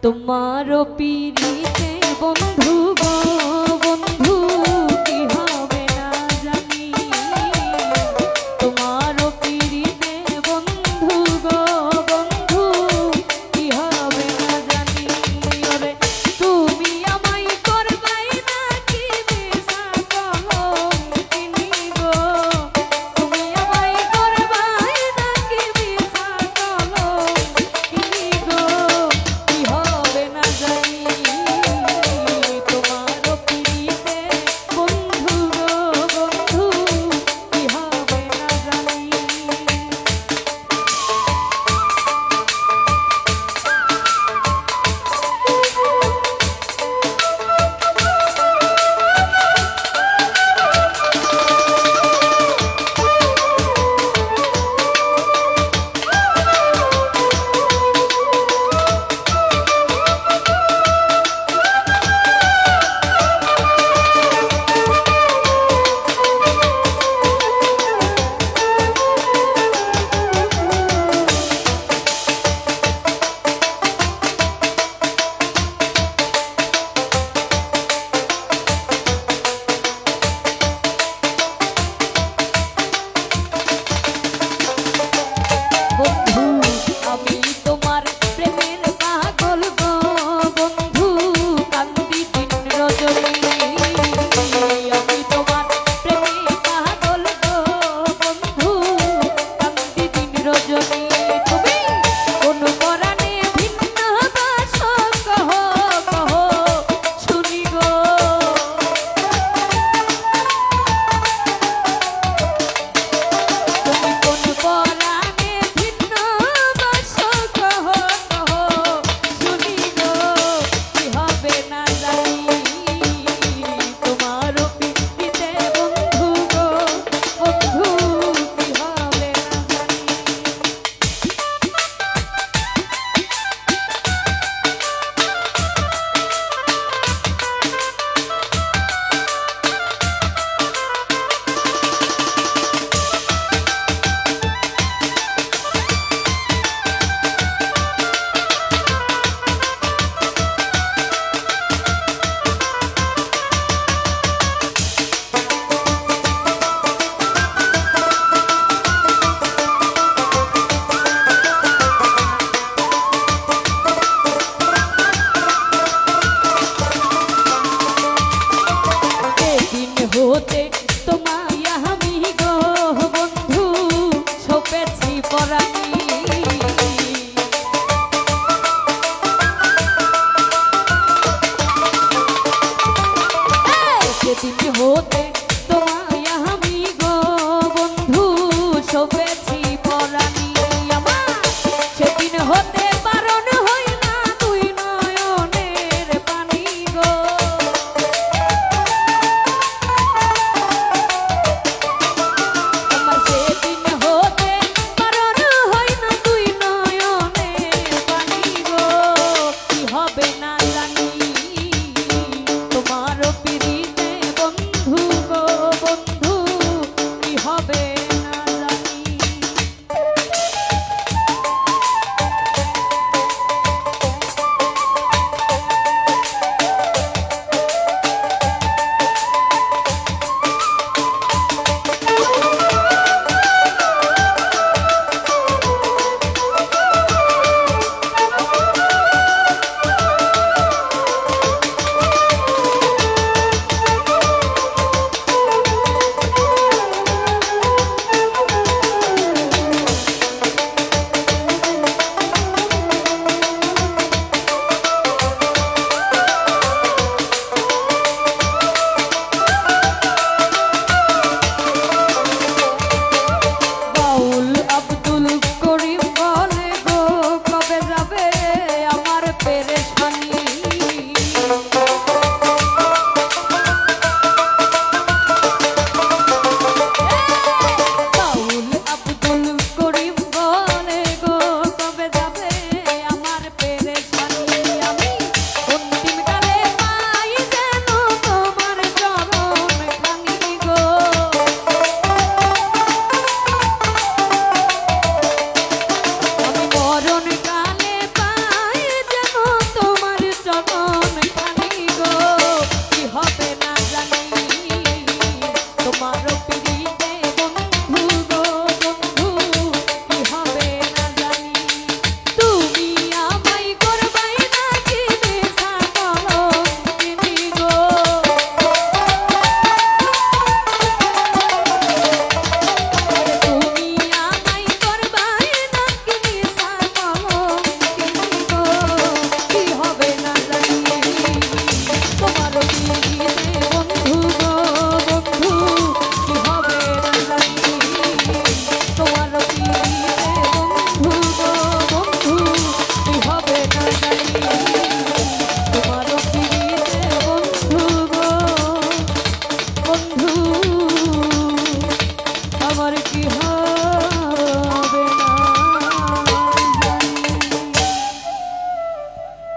তোমারও পিরিতে বন্ধু গো বন্ধু কি হবে না জানি তোমারও পিরিতে বন্ধু গো বন্ধু কি হবে না জানি ওরে তুমি আমায় করবাই নাকি মিশা কলঙ্কিনী গো তুমি আমায় করবাই নাকি মিশা কলঙ্কিনী গো কি হবে না জানি তোমারও পিরিতে বন্ধু গো বন্ধু কি হবে না জানি বন্ধু আমি তোমার প্রেমের পাগল গো বন্ধু কান্দি দিন রজনী আমি তোমার প্রেমের পাগল গো বন্ধু কান্দি দিন রজনী তুমি কোন পরাণে ভিন্ন বাস কহ কহ শুনি গো তুমি কোন পরাণে ভিন্ন বাস কহ কহ শুনি গো কি হবে না জানি তোমারও পিরিতে বন্ধু গো বন্ধু কি হবে না জানি সেদিন হতে তোমায় আমি গো বন্ধু ছপেছি পরাণী সেদিন হতে তোমায় আমি গো বন্ধু ছপেছি পরাণী আমার সেদিন হতে